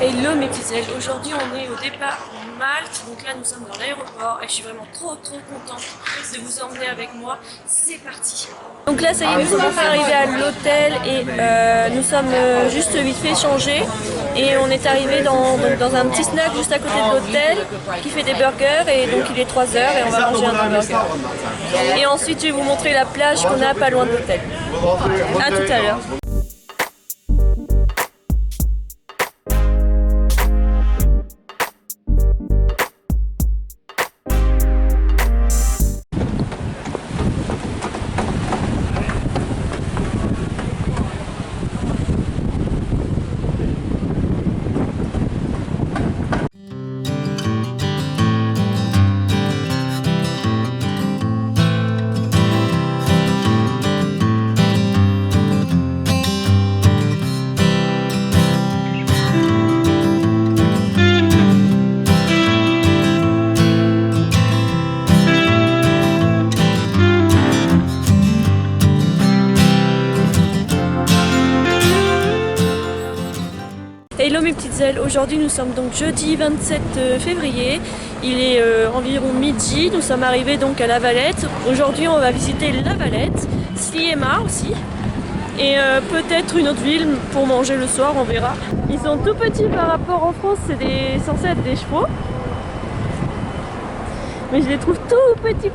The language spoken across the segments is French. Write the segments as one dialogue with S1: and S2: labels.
S1: Hello mes petites ailes, aujourd'hui on est au départ en Malte, donc là nous sommes dans l'aéroport et je suis vraiment trop contente de vous emmener avec moi, c'est parti. Donc là ça y est, nous sommes enfin arrivés à l'hôtel et nous sommes juste vite fait changés et on est arrivé dans un petit snack juste à côté de l'hôtel qui fait des burgers et donc il est 3 heures et on va manger un hamburger. Et ensuite je vais vous montrer la plage qu'on a pas loin de l'hôtel. A tout à l'heure. Hello mes petites ailes, aujourd'hui nous sommes donc jeudi 27 février, il est environ midi, nous sommes arrivés donc à La Valette. Aujourd'hui on va visiter La Valette, Sliema aussi, et peut-être une autre ville pour manger le soir, on verra. Ils sont tout petits par rapport en France, c'est censé être des chevaux, mais je les trouve tout petits.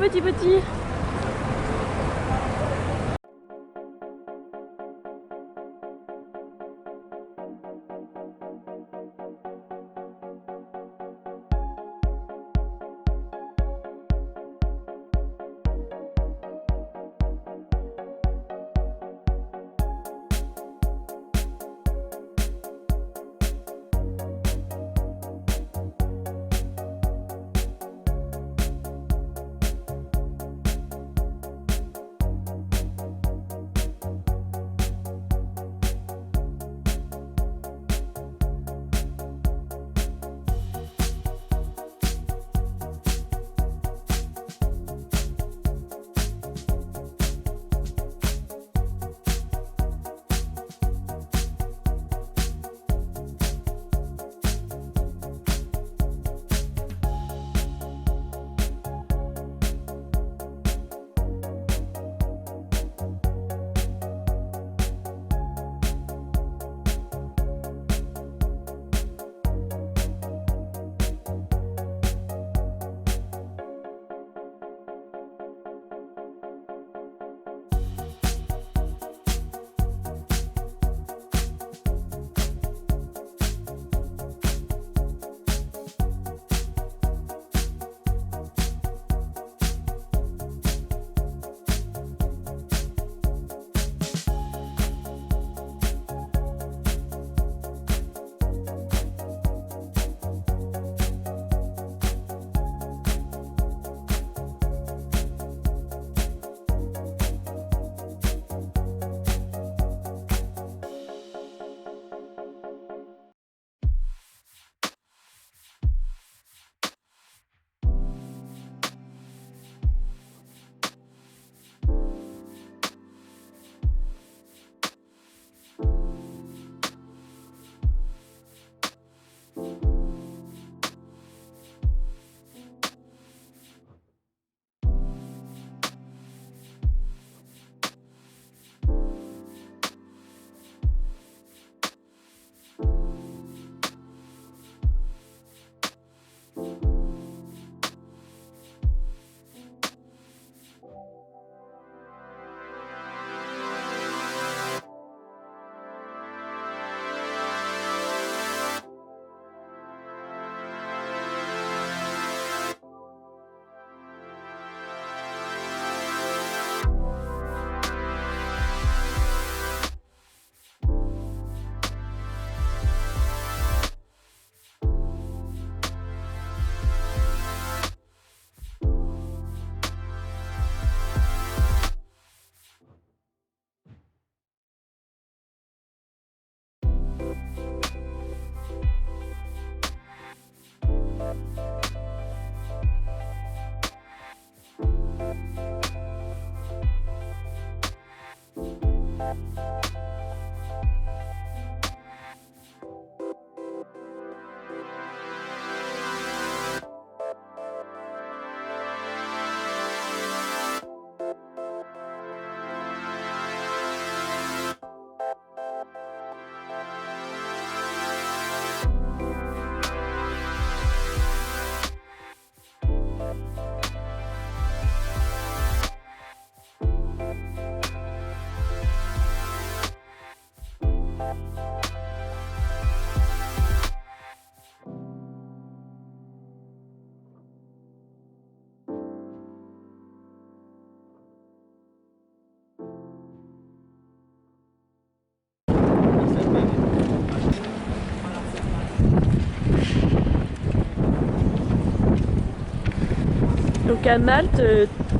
S1: Donc à Malte,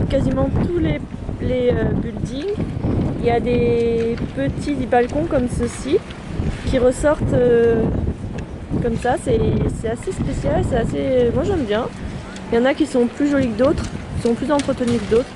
S1: quasiment tous les buildings, il y a des petits balcons comme ceci qui ressortent comme ça. C'est assez spécial, c'est assez... moi j'aime bien. Il y en a qui sont plus jolis que d'autres, qui sont plus entretenus que d'autres.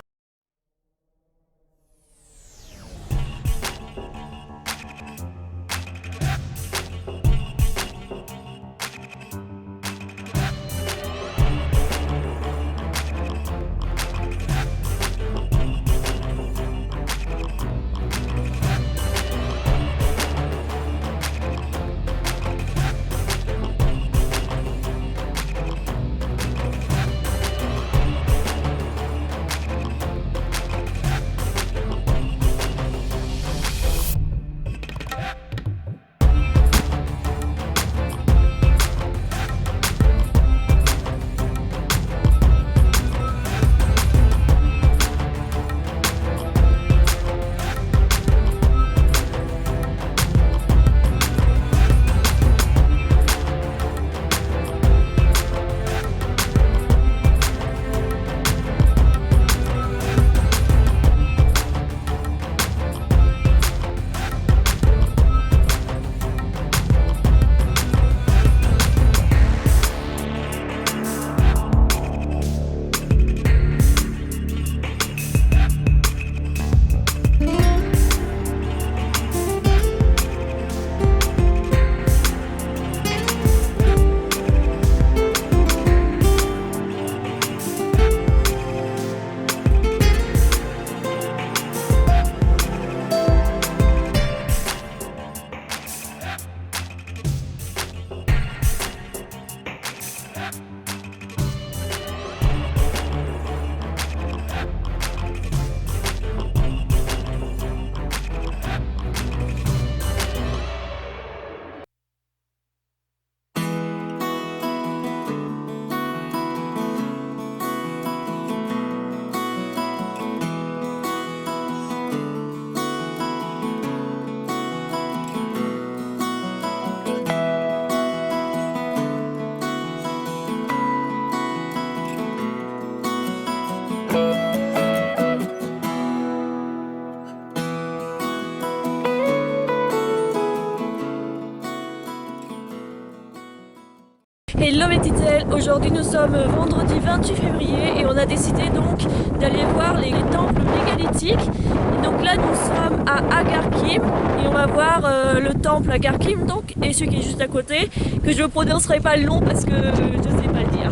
S1: Hello mes petites ailes, aujourd'hui nous sommes vendredi 28 février et on a décidé donc d'aller voir les temples mégalithiques. Et donc là nous sommes à Agarkim et on va voir le temple Agarkim donc, et celui qui est juste à côté, que je ne prononcerai pas le nom parce que je ne sais pas le dire.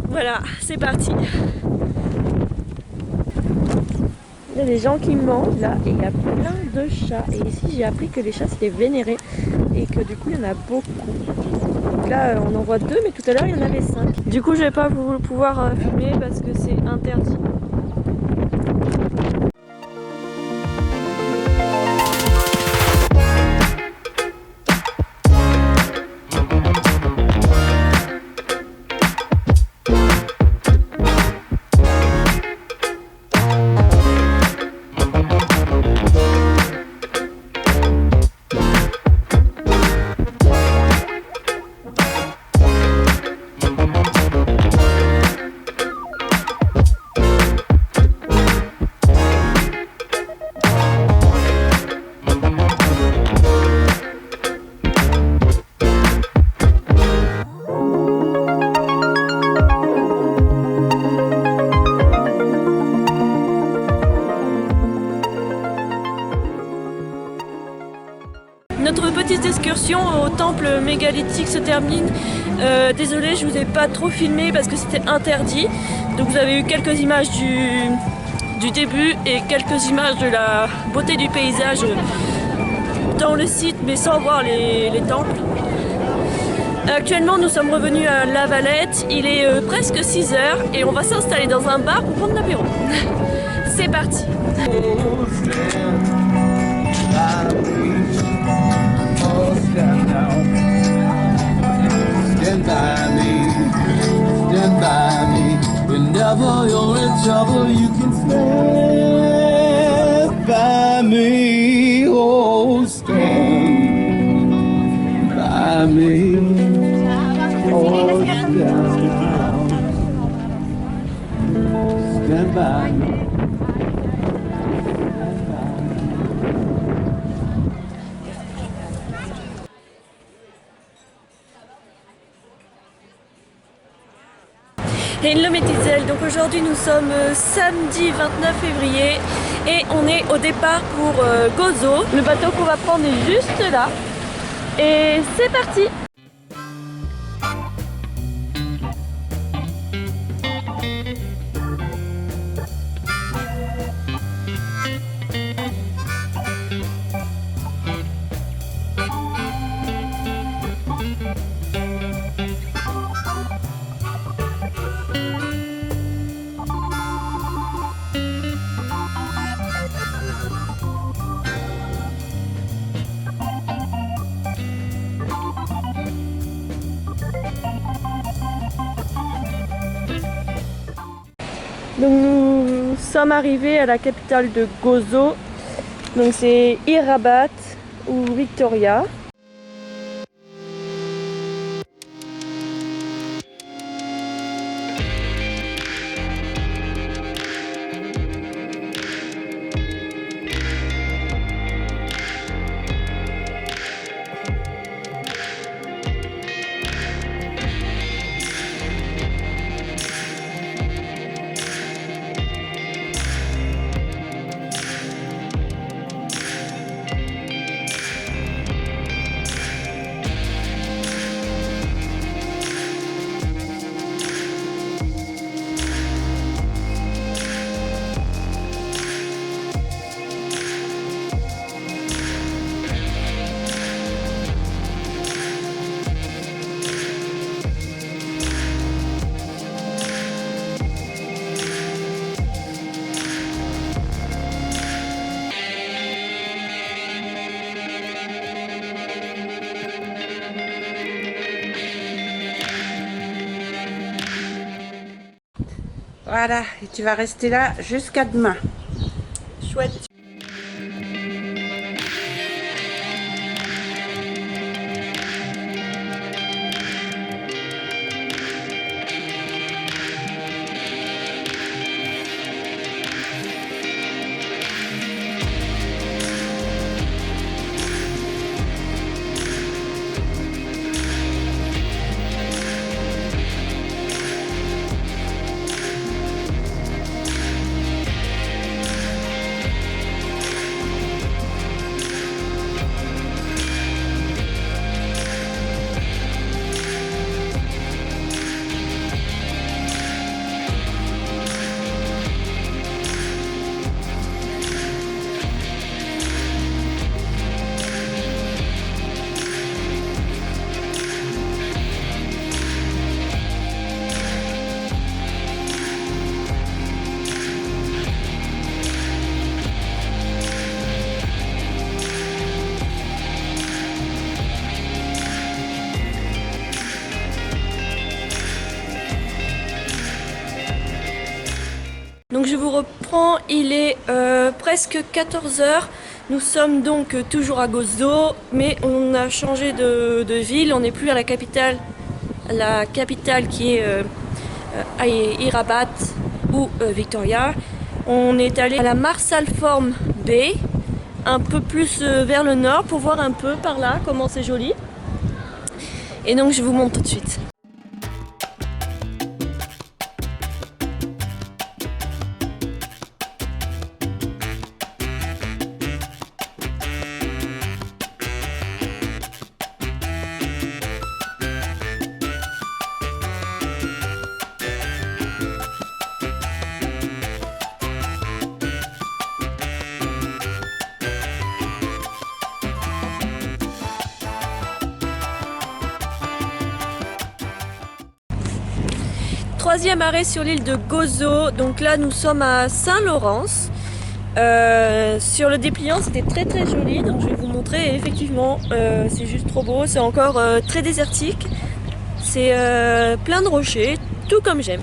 S1: Voilà, c'est parti. Il y a des gens qui mangent là et il y a plein de chats. Et ici j'ai appris que les chats c'était vénéré et que du coup il y en a beaucoup. Donc là on en voit 2 mais tout à l'heure il y en avait 5. Du coup je vais pas pouvoir filmer parce que c'est interdit. Notre petite excursion au temple mégalithique se termine. Désolée, je vous ai pas trop filmé parce que c'était interdit. Donc vous avez eu quelques images du début et quelques images de la beauté du paysage dans le site, mais sans voir les temples. Actuellement, nous sommes revenus à La Valette. Il est presque 6 h et on va s'installer dans un bar pour prendre l'apéro. C'est parti. Stand by me. Whenever you're in trouble, you can stand by me. Oh, stand by me. Oh, stand. Hello mes petites ailes, donc aujourd'hui nous sommes samedi 29 février et on est au départ pour Gozo. Le bateau qu'on va prendre est juste là et c'est parti. Donc nous sommes arrivés à la capitale de Gozo, donc c'est Irabat ou Victoria.
S2: Voilà, et tu vas rester là jusqu'à demain.
S1: Chouette. Donc je vous reprends, il est presque 14 h. Nous sommes donc toujours à Gozo, mais on a changé de ville, on n'est plus à la capitale qui est à Irabat ou Victoria. On est allé à la Marsalform Bay, un peu plus vers le nord pour voir un peu par là comment c'est joli. Et donc je vous montre tout de suite. Troisième arrêt sur l'île de Gozo, donc là nous sommes à Saint-Laurence. Sur le dépliant c'était très joli, donc je vais vous montrer. Et effectivement c'est juste trop beau, c'est encore très désertique, c'est plein de rochers, tout comme j'aime.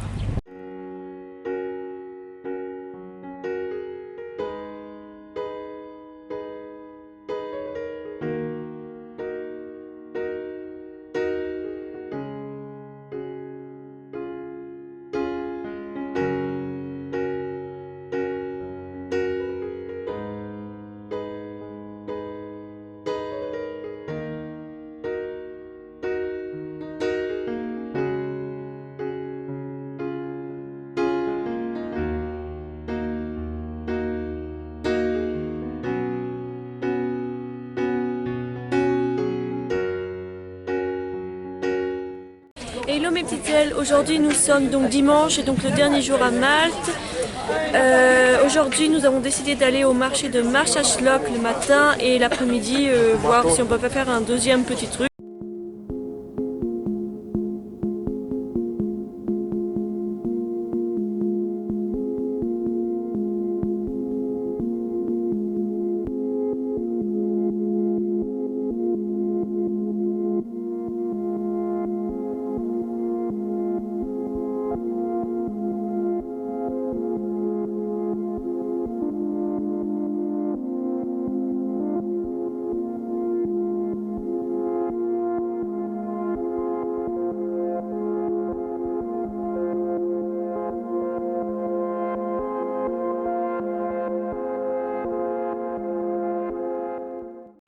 S1: Hello mes petites ailes, aujourd'hui nous sommes donc dimanche et donc le dernier jour à Malte. Aujourd'hui nous avons décidé d'aller au marché de Maarschalk le matin et l'après-midi voir si on peut pas faire un deuxième petit truc.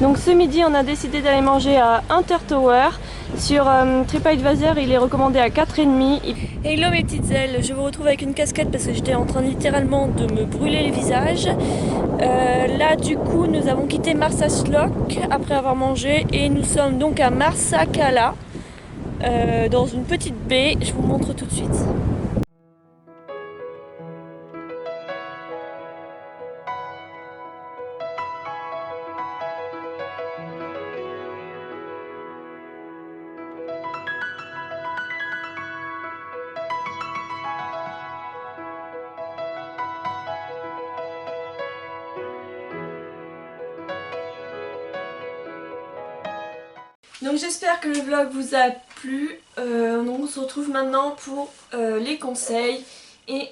S1: Donc ce midi on a décidé d'aller manger à Hunter Tower. Sur TripAdvisor il est recommandé à 4,5. Hello mes petites ailes, je vous retrouve avec une casquette parce que j'étais en train littéralement de me brûler le visage. Là du coup nous avons quitté Maarschalk après avoir mangé et nous sommes donc à Marsakala dans une petite baie, je vous montre tout de suite. Donc j'espère que le vlog vous a plu. On se retrouve maintenant pour les conseils et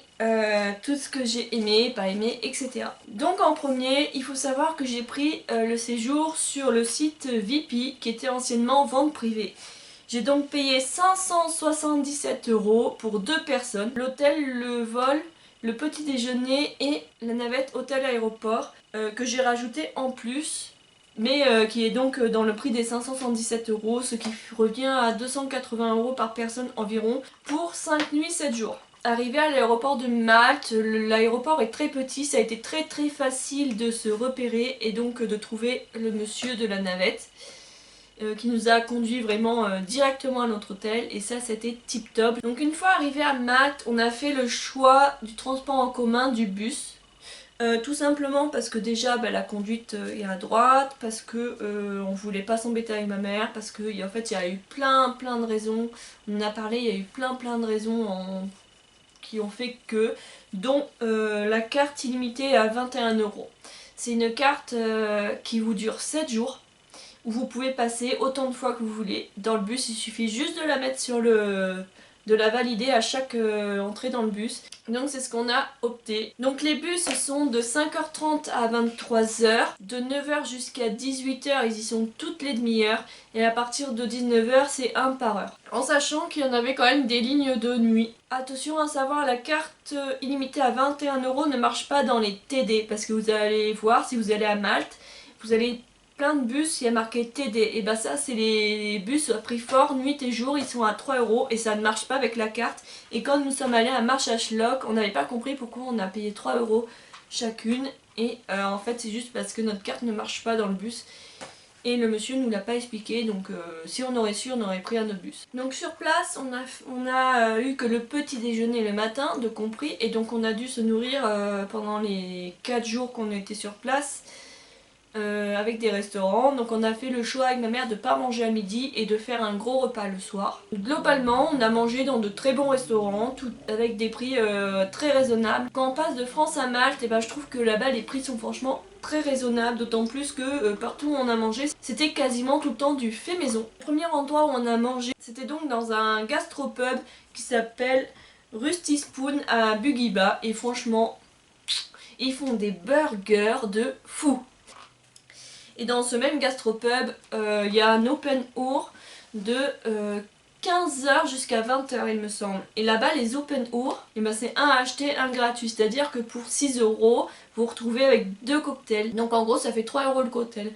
S1: tout ce que j'ai aimé, pas aimé, etc. Donc en premier, il faut savoir que j'ai pris le séjour sur le site VIP qui était anciennement vente privée. J'ai donc payé 577 € pour 2 personnes. L'hôtel, le vol, le petit déjeuner et la navette hôtel-aéroport que j'ai rajouté en plus. Mais qui est donc dans le prix des 577 €, ce qui revient à 280 € par personne environ pour 5 nuits 7 jours. Arrivé à l'aéroport de Malte, l'aéroport est très petit, ça a été très facile de se repérer et donc de trouver le monsieur de la navette qui nous a conduit vraiment directement à notre hôtel et ça c'était tip top. Donc une fois arrivé à Malte, on a fait le choix du transport en commun, du bus. Tout simplement parce que déjà la conduite est à droite, parce que on voulait pas s'embêter avec ma mère, parce que en fait il y a eu plein de raisons, on en a parlé, il y a eu plein de raisons qui ont fait que, dont la carte illimitée à 21 €. C'est une carte qui vous dure 7 jours, où vous pouvez passer autant de fois que vous voulez. Dans le bus il suffit juste de la mettre sur de la valider à chaque entrée dans le bus. Donc c'est ce qu'on a opté. Donc les bus sont de 5h30 à 23h, de 9h jusqu'à 18h ils y sont toutes les demi-heures et à partir de 19h c'est un par heure. En sachant qu'il y en avait quand même des lignes de nuit. Attention à savoir, la carte illimitée à 21 € ne marche pas dans les TD parce que vous allez voir, si vous allez à Malte, vous allez plein de bus, il y a marqué TD, et bah ça c'est les bus à prix fort, nuit et jour, ils sont à 3 € et ça ne marche pas avec la carte. Et quand nous sommes allés à Maarschalk, on n'avait pas compris pourquoi on a payé 3 € chacune et en fait c'est juste parce que notre carte ne marche pas dans le bus et le monsieur nous l'a pas expliqué, donc si on aurait su on aurait pris un autre bus. Donc sur place on a eu que le petit déjeuner le matin de compris et donc on a dû se nourrir pendant les 4 jours qu'on était sur place. Avec des restaurants, donc on a fait le choix avec ma mère de ne pas manger à midi et de faire un gros repas le soir. Globalement on a mangé dans de très bons restaurants, tout avec des prix très raisonnables. Quand on passe de France à Malte, et je trouve que là-bas les prix sont franchement très raisonnables, d'autant plus que partout où on a mangé c'était quasiment tout le temps du fait maison. Le premier endroit où on a mangé c'était donc dans un gastropub qui s'appelle Rusty Spoon à Bugibba et franchement ils font des burgers de fou. Et dans ce même gastropub, il y a un open hour de 15h jusqu'à 20h il me semble. Et là-bas les open hour, c'est un acheté, un gratuit. C'est-à-dire que pour 6 € vous vous retrouvez avec 2 cocktails. Donc en gros ça fait 3 € le cocktail.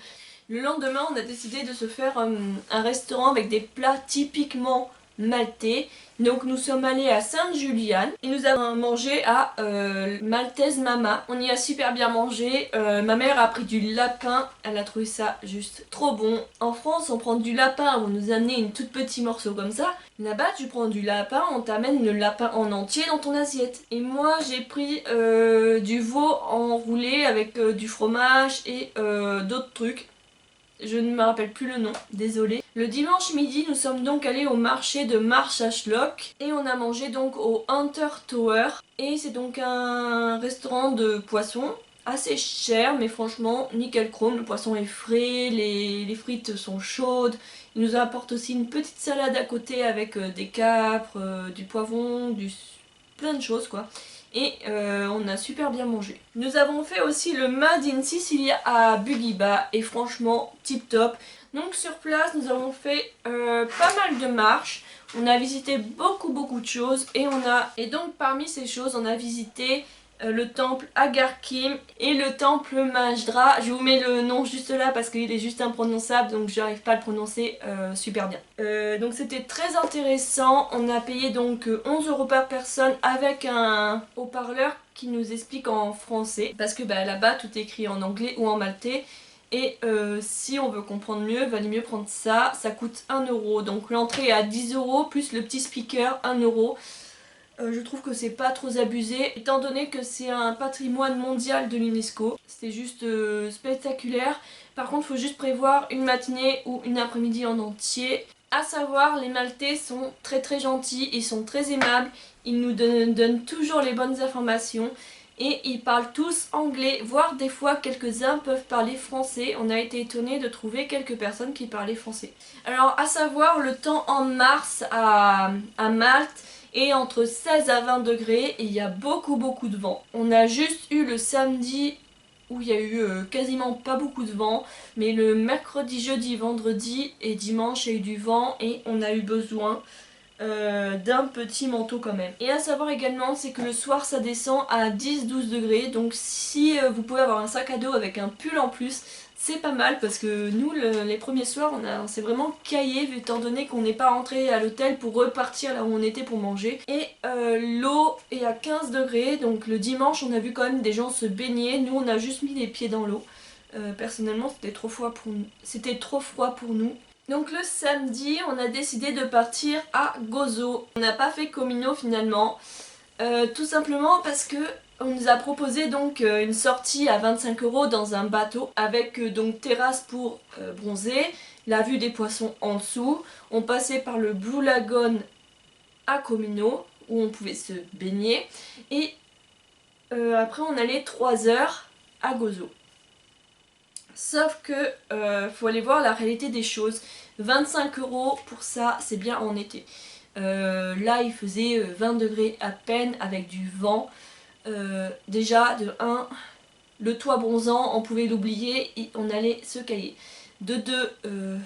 S1: Le lendemain on a décidé de se faire un restaurant avec des plats typiquement maltais. Donc nous sommes allés à Sainte-Juliane et nous avons mangé à Maltese Mama. On y a super bien mangé. Ma mère a pris du lapin, elle a trouvé ça juste trop bon. En France on prend du lapin, on nous amenait une toute petite morceau comme ça. Là-bas tu prends du lapin, on t'amène le lapin en entier dans ton assiette. Et moi j'ai pris du veau enroulé avec du fromage et d'autres trucs. Je ne me rappelle plus le nom, désolé. Le dimanche midi, nous sommes donc allés au marché de Marchashlock et on a mangé donc au Hunter Tower. Et c'est donc un restaurant de poissons, assez cher mais franchement nickel chrome. Le poisson est frais, les frites sont chaudes. Il nous apporte aussi une petite salade à côté avec des capres, du poivron, plein de choses quoi. Et on a super bien mangé. Nous avons fait aussi le Made in Sicilia à Bugiba et franchement tip top. Donc sur place nous avons fait pas mal de marches, on a visité beaucoup de choses et donc parmi ces choses on a visité le temple Agar Kim et le temple Majdra. Je vous mets le nom juste là parce qu'il est juste imprononçable donc j'arrive pas à le prononcer super bien. Donc c'était très intéressant, on a payé donc 11 € par personne avec un haut-parleur qui nous explique en français parce que là-bas tout est écrit en anglais ou en maltais. Et si on veut comprendre mieux, valait mieux prendre ça, ça coûte 1 €. Donc l'entrée est à 10 € plus le petit speaker 1 €. Je trouve que c'est pas trop abusé étant donné que c'est un patrimoine mondial de l'UNESCO. C'était juste spectaculaire. Par contre il faut juste prévoir une matinée ou une après-midi en entier. À savoir, les Maltais sont très gentils, ils sont très aimables, ils nous donnent toujours les bonnes informations. Et ils parlent tous anglais, voire des fois quelques-uns peuvent parler français. On a été étonnés de trouver quelques personnes qui parlaient français. Alors à savoir, le temps en mars à Malte est entre 16 à 20 degrés et il y a beaucoup de vent. On a juste eu le samedi où il y a eu quasiment pas beaucoup de vent, mais le mercredi, jeudi, vendredi et dimanche il y a eu du vent et on a eu besoin d'un petit manteau quand même. Et à savoir également c'est que le soir ça descend à 10-12 degrés, donc si vous pouvez avoir un sac à dos avec un pull en plus c'est pas mal parce que nous les premiers soirs on s'est vraiment caillé étant donné qu'on n'est pas rentré à l'hôtel pour repartir là où on était pour manger. Et l'eau est à 15 degrés, donc le dimanche on a vu quand même des gens se baigner, nous on a juste mis les pieds dans l'eau. Personnellement c'était trop froid pour nous. Donc le samedi, on a décidé de partir à Gozo. On n'a pas fait Comino finalement, tout simplement parce que on nous a proposé donc une sortie à 25 € dans un bateau avec donc terrasse pour bronzer, la vue des poissons en dessous. On passait par le Blue Lagoon à Comino où on pouvait se baigner et après on allait 3 heures à Gozo. Sauf que faut aller voir la réalité des choses. 25 € pour ça, c'est bien en été. Là il faisait 20 degrés à peine avec du vent. Déjà de 1, le toit bronzant on pouvait l'oublier et on allait se cailler. De 2,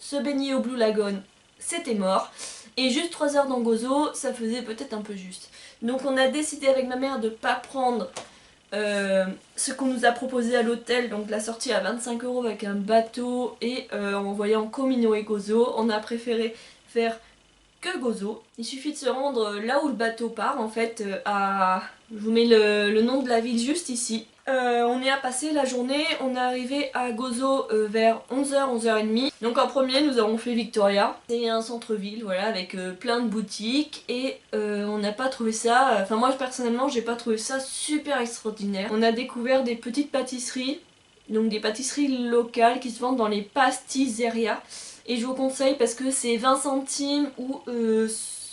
S1: se baigner au Blue Lagoon c'était mort. Et juste 3 heures dans Gozo ça faisait peut-être un peu juste. Donc on a décidé avec ma mère de pas prendre ce qu'on nous a proposé à l'hôtel, donc la sortie à 25 € avec un bateau et en voyant Comino et Gozo. On a préféré faire que Gozo. Il suffit de se rendre là où le bateau part en fait, je vous mets le nom de la ville juste ici. On y a passé la journée, on est arrivé à Gozo vers 11h, 11h30. Donc en premier nous avons fait Victoria. C'est un centre-ville voilà, avec plein de boutiques et on n'a pas trouvé ça, enfin moi personnellement j'ai pas trouvé ça super extraordinaire. On a découvert des petites pâtisseries, donc des pâtisseries locales qui se vendent dans les pasticerias. Et je vous conseille parce que c'est 20 centimes ou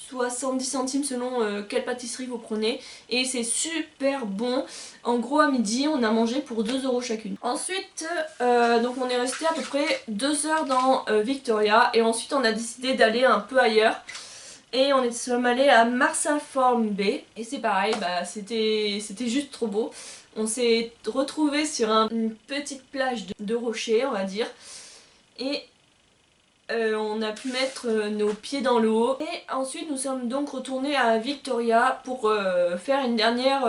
S1: 70 centimes selon quelle pâtisserie vous prenez. Et c'est super bon. En gros à midi on a mangé pour 2 € chacune. Ensuite donc on est resté à peu près 2 heures dans Victoria. Et ensuite on a décidé d'aller un peu ailleurs. Et on est sommes allés à Marsaform Bay. Et c'est pareil, c'était juste trop beau. On s'est retrouvés sur une petite plage de rochers on va dire. Et on a pu mettre nos pieds dans l'eau. Et ensuite nous sommes donc retournés à Victoria pour faire une dernière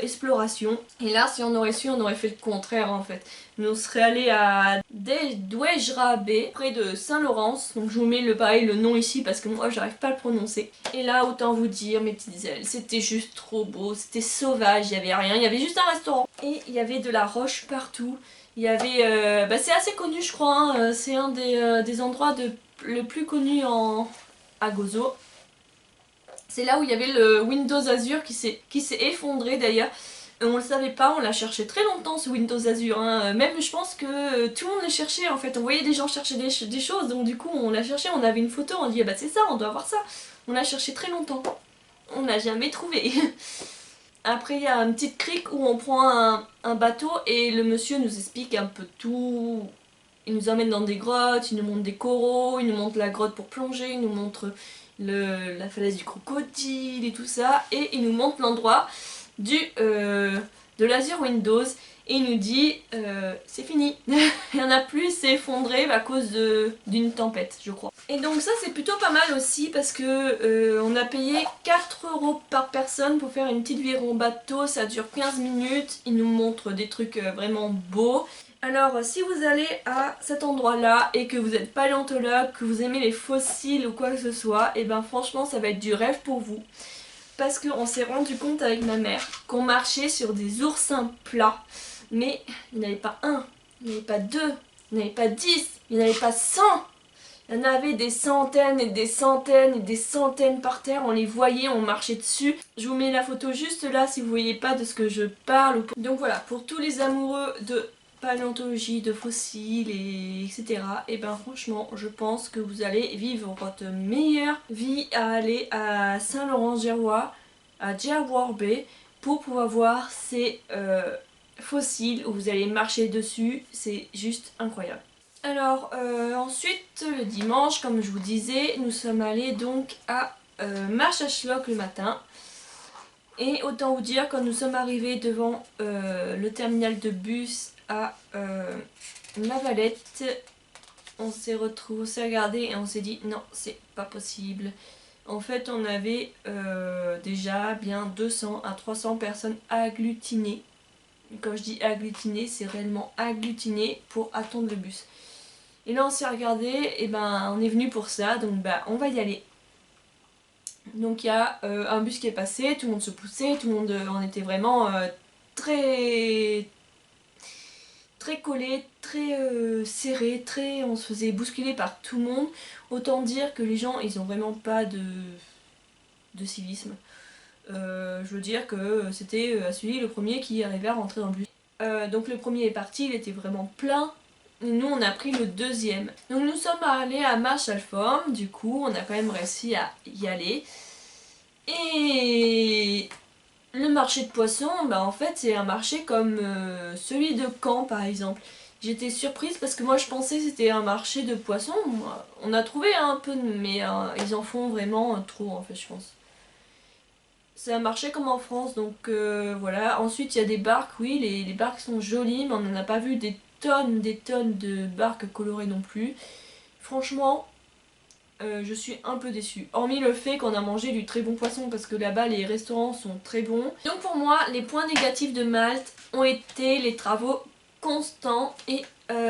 S1: exploration. Et là si on aurait su, on aurait fait le contraire en fait. Nous on serait allé à Dewejra Bay, près de Saint-Laurence. Donc je vous mets le nom ici parce que moi j'arrive pas à le prononcer. Et là autant vous dire mes petites ailes, c'était juste trop beau, c'était sauvage, il y avait rien, il y avait juste un restaurant. Et il y avait de la roche partout. Il y avait, c'est assez connu je crois, hein. C'est un des endroits le plus connu à Gozo. C'est là où il y avait le Windows Azure qui s'est effondré d'ailleurs. On le savait pas, on l'a cherché très longtemps ce Windows Azure, hein. Même je pense que tout le monde le cherchait en fait, on voyait des gens chercher des choses, donc du coup on l'a cherché, on avait une photo, on dit ah bah c'est ça, on doit avoir ça. On l'a cherché très longtemps, on n'a jamais trouvé. Après il y a une petite crique où on prend un bateau et le monsieur nous explique un peu tout. Il nous emmène dans des grottes, il nous montre des coraux, il nous montre la grotte pour plonger, il nous montre la falaise du crocodile et tout ça. Et il nous montre l'endroit de l'Azure Windows. Et il nous dit c'est fini, il n'y en a plus, c'est effondré à cause d'une tempête je crois. Et donc ça c'est plutôt pas mal aussi parce que on a payé 4 € par personne pour faire une petite virée en bateau, ça dure 15 minutes, il nous montre des trucs vraiment beaux. Alors si vous allez à cet endroit là et que vous êtes paléontologue, que vous aimez les fossiles ou quoi que ce soit, et ben franchement ça va être du rêve pour vous. Parce qu'on s'est rendu compte avec ma mère qu'on marchait sur des oursins plats. Mais il n'y en avait pas un, il n'y en avait pas deux, il n'y en avait pas 10, il n'y en avait pas 100. Il y en avait des centaines et des centaines et des centaines par terre, on les voyait, on marchait dessus. Je vous mets la photo juste là si vous voyez pas de ce que je parle. Donc voilà, pour tous les amoureux de paléontologie, de fossiles etc. Et ben franchement je pense que vous allez vivre votre meilleure vie à aller à Saint-Laurent-Gerrois, à Jervois Bay pour pouvoir voir ces fossiles où vous allez marcher dessus, c'est juste incroyable. Alors ensuite le dimanche comme je vous disais nous sommes allés donc à Marchachloc le matin. Et autant vous dire quand nous sommes arrivés devant le terminal de bus à La Valette, on s'est regardé et on s'est dit non c'est pas possible. En fait on avait déjà bien 200 à 300 personnes agglutinées. Quand je dis agglutinées, c'est réellement agglutinées pour attendre le bus. Et là on s'est regardé, et ben on est venu pour ça, donc bah on va y aller. Donc il y a un bus qui est passé, tout le monde se poussait, tout le monde, on était vraiment très collés, très serrés, on se faisait bousculer par tout le monde. Autant dire que les gens ils ont vraiment pas de civisme. Je veux dire que c'était celui le premier qui arrivait à rentrer dans le bus. Donc le premier est parti, il était vraiment plein. Et nous on a pris le deuxième. Donc nous sommes allés à Marshall du coup on a quand même réussi à y aller. Et le marché de poissons, bah en fait c'est un marché comme celui de Caen par exemple. J'étais surprise parce que moi je pensais que c'était un marché de poissons. On a trouvé un peu mais ils en font vraiment trop en fait je pense. C'est un marché comme en France donc voilà. Ensuite il y a des barques, oui les barques sont jolies mais on n'en a pas vu des tonnes de barques colorées non plus. Franchement je suis un peu déçue. Hormis le fait qu'on a mangé du très bon poisson parce que là-bas les restaurants sont très bons. Donc pour moi les points négatifs de Malte ont été les travaux constants et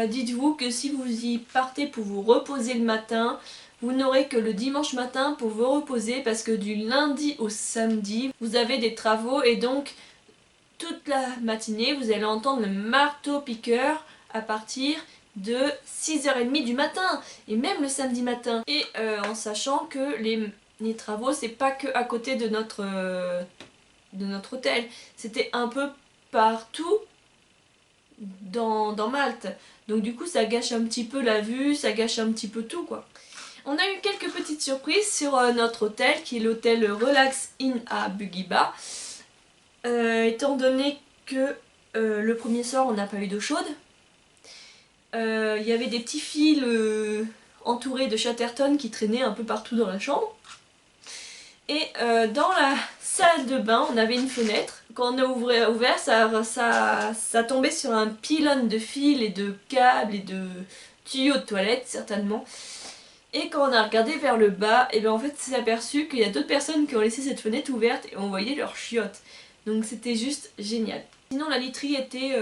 S1: dites-vous que si vous y partez pour vous reposer le matin, vous n'aurez que le dimanche matin pour vous reposer parce que du lundi au samedi vous avez des travaux et donc toute la matinée vous allez entendre le marteau piqueur à partir de 6h30 du matin et même le samedi matin. Et en sachant que les travaux c'est pas que à côté de notre hôtel, c'était un peu partout dans Malte. Donc du coup ça gâche un petit peu la vue, ça gâche un petit peu tout quoi. On a eu quelques petites surprises sur notre hôtel qui est l'hôtel Relax Inn à Bugiba. Étant donné que le premier soir on n'a pas eu d'eau chaude, il y avait des petits fils entourés de Chatterton qui traînaient un peu partout dans la chambre. Et dans la salle de bain, on avait une fenêtre. Quand on a ouvert ça tombait sur un pylône de fils et de câbles et de tuyaux de toilette certainement. Et quand on a regardé vers le bas, et bien en fait on s'est aperçu qu'il y a d'autres personnes qui ont laissé cette fenêtre ouverte et on voyait leurs chiottes. Donc c'était juste génial. Sinon la literie était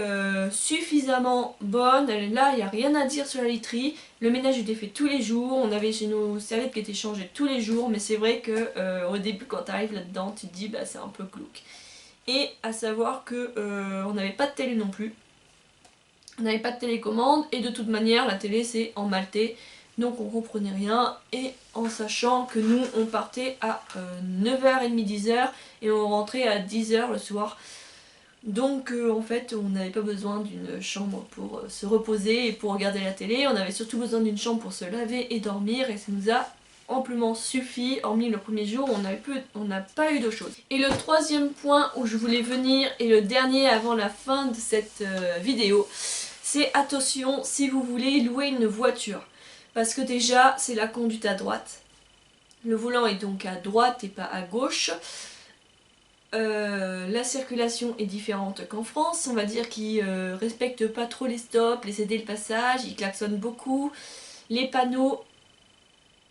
S1: suffisamment bonne, là il n'y a rien à dire sur la literie. Le ménage était fait tous les jours, on avait chez nos serviettes qui étaient changées tous les jours, mais c'est vrai que au début quand tu arrives là-dedans tu te dis bah c'est un peu glauque. Et à savoir que on n'avait pas de télé non plus. On n'avait pas de télécommande et de toute manière la télé c'est en maltais. Donc on comprenait rien et en sachant que nous on partait à 9h30, 10h et on rentrait à 10h le soir. Donc en fait on n'avait pas besoin d'une chambre pour se reposer et pour regarder la télé. On avait surtout besoin d'une chambre pour se laver et dormir et ça nous a amplement suffi. Hormis le premier jour on n'a pas eu d'eau chaude. Et le troisième point où je voulais venir et le dernier avant la fin de cette vidéo, c'est attention si vous voulez louer une voiture. Parce que déjà, c'est la conduite à droite. Le volant est donc à droite et pas à gauche. La circulation est différente qu'en France. On va dire qu'ils respectent pas trop les stops, les céder le passage, ils klaxonnent beaucoup. Les panneaux,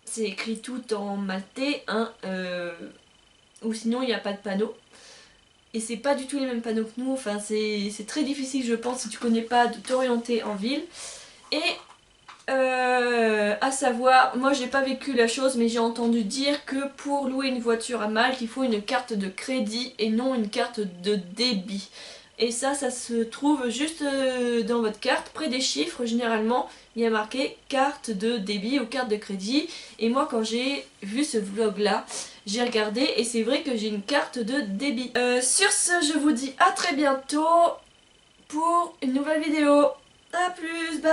S1: c'est écrit tout en maltais, hein, ou sinon il n'y a pas de panneau. Et c'est pas du tout les mêmes panneaux que nous, enfin c'est très difficile je pense si tu connais pas de t'orienter en ville. Et à savoir, moi j'ai pas vécu la chose mais j'ai entendu dire que pour louer une voiture à Malte il faut une carte de crédit et non une carte de débit. Et ça se trouve juste dans votre carte, près des chiffres généralement il y a marqué carte de débit ou carte de crédit. Et moi quand j'ai vu ce vlog là, j'ai regardé et c'est vrai que j'ai une carte de débit. Sur ce je vous dis à très bientôt pour une nouvelle vidéo. A plus, bye.